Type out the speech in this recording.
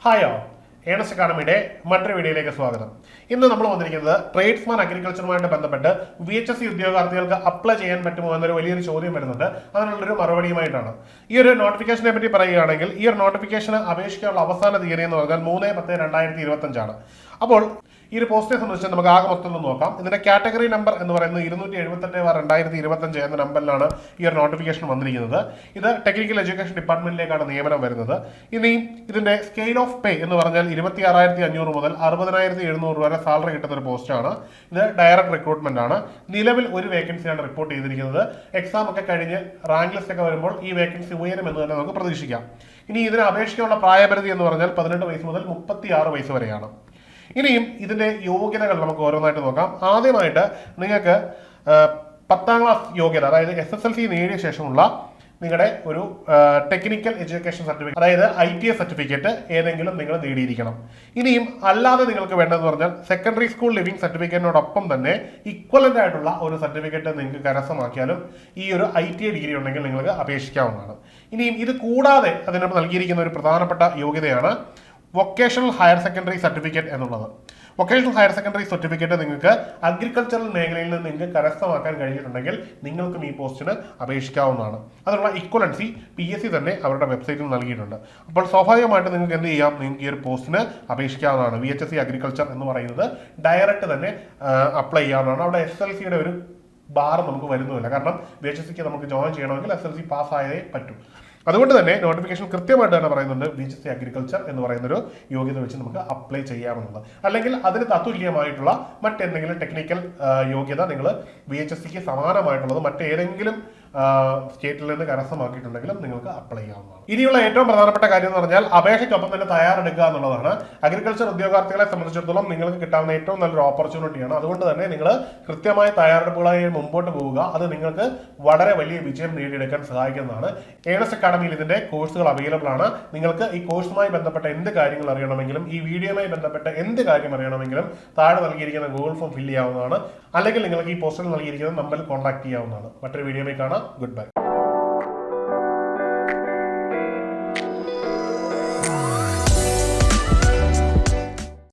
Hi all, Ernest അക്കാഡമിയുടെ മറ്റൊരു വീഡിയോയിലേക്ക് സ്വാഗതം. ഇന്ന് നമ്മൾ വന്നിരിക്കുന്നത് ട്രേഡ്സ്മാൻ അഗ്രികൾച്ചറുമായിട്ട് ബന്ധപ്പെട്ട് VHSC ഉദ്യോഗാർത്ഥികൾക്ക് അപ്ലൈ ചെയ്യാൻ പറ്റുമോ എന്നൊരു വലിയൊരു ചോദ്യം വരുന്നുണ്ട്. അതിനുള്ളൊരു മറുപടിയുമായിട്ടാണ്. ഈ ഒരു നോട്ടിഫിക്കേഷനെ പറ്റി പറയുകയാണെങ്കിൽ ഈ ഒരു നോട്ടിഫിക്കേഷന് അപേക്ഷിക്കാനുള്ള അവസാന തീയതി എന്ന് പറഞ്ഞാൽ 3/10/2025 ആണ്. അപ്പോൾ ഈ ഒരു പോസ്റ്റിനെ സംബന്ധിച്ച് നമുക്ക് ആകെ മൊത്തം ഒന്ന് നോക്കാം. ഇതിന്റെ കാറ്റഗറി നമ്പർ എന്ന് പറയുന്നത് 278/2025 എന്ന നമ്പറിലാണ് ഈ ഒരു നോട്ടിഫിക്കേഷൻ വന്നിരിക്കുന്നത്. ഇത് ടെക്നിക്കൽ എഡ്യൂക്കേഷൻ ഡിപ്പാർട്ട്മെന്റിലേക്കാണ് നിയമനം വരുന്നത്. ഇനിയും ഇതിന്റെ സ്കെയിൽ ഓഫ് പേ എന്ന് പറഞ്ഞാൽ 26,500 മുതൽ 60,700 വരെ സാലറി കിട്ടുന്ന ഒരു പോസ്റ്റാണ്. ഇത് ഡയറക്ട് റിക്രൂട്ട്മെന്റ് ആണ്. നിലവിൽ ഒരു വേക്കൻസിയാണ് റിപ്പോർട്ട് ചെയ്തിരിക്കുന്നത്. എക്സാം ഒക്കെ കഴിഞ്ഞ് റാങ്ക് ലിസ്റ്റ് ഒക്കെ വരുമ്പോൾ ഈ വേക്കൻസി ഉയരുമെന്ന് തന്നെ നമുക്ക് പ്രതീക്ഷിക്കാം. ഇനി ഇതിന് അപേക്ഷിക്കാനുള്ള പ്രായപരിധി എന്ന് പറഞ്ഞാൽ 18 വയസ്സ് മുതൽ 36 വയസ്സ് വരെയാണ്. ഇനിയും ഇതിന്റെ യോഗ്യതകൾ നമുക്ക് ഓരോന്നായിട്ട് നോക്കാം. ആദ്യമായിട്ട് നിങ്ങൾക്ക് 10ാം ക്ലാസ് യോഗ്യത, അതായത് SSLC നേടിയ ശേഷമുള്ള നിങ്ങളുടെ ഒരു ടെക്നിക്കൽ എഡ്യൂക്കേഷൻ സർട്ടിഫിക്കറ്റ്, അതായത് ITS സർട്ടിഫിക്കറ്റ് ഏതെങ്കിലും നിങ്ങൾ നേടിയിരിക്കണം. ഇനിയും അല്ലാതെ നിങ്ങൾക്ക് വേണ്ടതെന്ന് പറഞ്ഞാൽ സെക്കൻഡറി സ്കൂൾ ലിവിംഗ് സർട്ടിഫിക്കറ്റിനോടൊപ്പം തന്നെ ഇക്വലന്റ് ആയിട്ടുള്ള ഒരു സർട്ടിഫിക്കറ്റ് നിങ്ങൾക്ക് കരസ്ഥമാക്കിയാലും ഈ ഒരു ITA ഡിഗ്രി ഉണ്ടെങ്കിൽ നിങ്ങൾക്ക് അപേക്ഷിക്കാവുന്നതാണ്. ഇനിയും ഇത് കൂടാതെ അതിനോട് നൽകിയിരിക്കുന്ന ഒരു പ്രധാനപ്പെട്ട യോഗ്യതയാണ് വൊക്കേഷണൽ ഹയർ സെക്കൻഡറി സർട്ടിഫിക്കറ്റ് എന്നുള്ളത്. വൊക്കേഷണൽ ഹയർ സെക്കൻഡറി സർട്ടിഫിക്കറ്റ് നിങ്ങൾക്ക് അഗ്രികൾച്ചറൽ മേഖലയിൽ നിന്ന് നിങ്ങൾക്ക് കരസ്ഥമാക്കാൻ കഴിഞ്ഞിട്ടുണ്ടെങ്കിൽ നിങ്ങൾക്കും ഈ പോസ്റ്റിന് അപേക്ഷിക്കാവുന്നതാണ്. അതിനുള്ള ഇക്വലൻസി PSC തന്നെ അവരുടെ വെബ്സൈറ്റിൽ നൽകിയിട്ടുണ്ട്. അപ്പോൾ സ്വാഭാവികമായിട്ട് നിങ്ങൾക്ക് എന്ത് ചെയ്യാം, നിങ്ങൾക്ക് ഈ ഒരു പോസ്റ്റിന് അപേക്ഷിക്കാവുന്നതാണ്. VHSC അഗ്രികൾച്ചർ എന്ന് പറയുന്നത് ഡയറക്റ്റ് തന്നെ അപ്ലൈ ചെയ്യാവുന്നതാണ്. അവിടെ SSLCയുടെ ഒരു ബാർ നമുക്ക് വരുന്നുമില്ല. കാരണം VHSCക്ക് നമുക്ക് ജോയിൻ ചെയ്യണമെങ്കിൽ SSLC പാസ്സായേ പറ്റൂ. അതുകൊണ്ട് തന്നെ നോട്ടിഫിക്കേഷൻ കൃത്യമായിട്ട് തന്നെ പറയുന്നുണ്ട് VHSC അഗ്രികൾച്ചർ എന്ന് പറയുന്നൊരു യോഗ്യത വെച്ച് നമുക്ക് അപ്ലൈ ചെയ്യാമെന്നുള്ളത്. അല്ലെങ്കിൽ അതിന് തത്തുല്യമായിട്ടുള്ള മറ്റെന്തെങ്കിലും ടെക്നിക്കൽ യോഗ്യത നിങ്ങൾ VHSCക്ക് സമാനമായിട്ടുള്ളത് മറ്റേതെങ്കിലും സ്റ്റേറ്റിൽ നിന്ന് കരസ്ഥമാക്കിയിട്ടുണ്ടെങ്കിലും നിങ്ങൾക്ക് അപ്ലൈ ചെയ്യാവുന്നതാണ്. ഇനിയുള്ള ഏറ്റവും പ്രധാനപ്പെട്ട കാര്യം എന്ന് പറഞ്ഞാൽ അപേക്ഷയ്ക്കൊപ്പം തന്നെ തയ്യാറെടുക്കുക എന്നുള്ളതാണ്. അഗ്രികൾച്ചർ ഉദ്യോഗാർത്ഥികളെ സംബന്ധിച്ചിടത്തോളം നിങ്ങൾക്ക് കിട്ടാവുന്ന ഏറ്റവും നല്ലൊരു ഓപ്പർച്യൂണിറ്റിയാണ്. അതുകൊണ്ട് തന്നെ നിങ്ങൾ കൃത്യമായ തയ്യാറെടുപ്പുകളായി മുമ്പോട്ട് പോവുക. അത് നിങ്ങൾക്ക് വളരെ വലിയ വിജയം നേടിയെടുക്കാൻ സഹായിക്കുന്നതാണ്. ഏണസ്റ്റ് അക്കാഡമിയിൽ ഇതിന്റെ കോഴ്സുകൾ അവൈലബിൾ ആണ്. നിങ്ങൾക്ക് ഈ കോഴ്സുമായി ബന്ധപ്പെട്ട എന്ത് കാര്യങ്ങൾ അറിയണമെങ്കിലും ഈ വീഡിയോയുമായി ബന്ധപ്പെട്ട എന്ത് കാര്യം അറിയണമെങ്കിലും താഴെ നൽകിയിരിക്കുന്ന ഗൂഗിൾ ഫോം ഫില്ല് ചെയ്യാവുന്നതാണ്. അല്ലെങ്കിൽ നിങ്ങൾക്ക് ഈ പോസ്റ്ററിൽ നൽകിയിരിക്കുന്ന നമ്പറിൽ കോൺടാക്ട് ചെയ്യാവുന്നതാണ്. മറ്റൊരു വീഡിയോയിൽ കാണാം. Goodbye.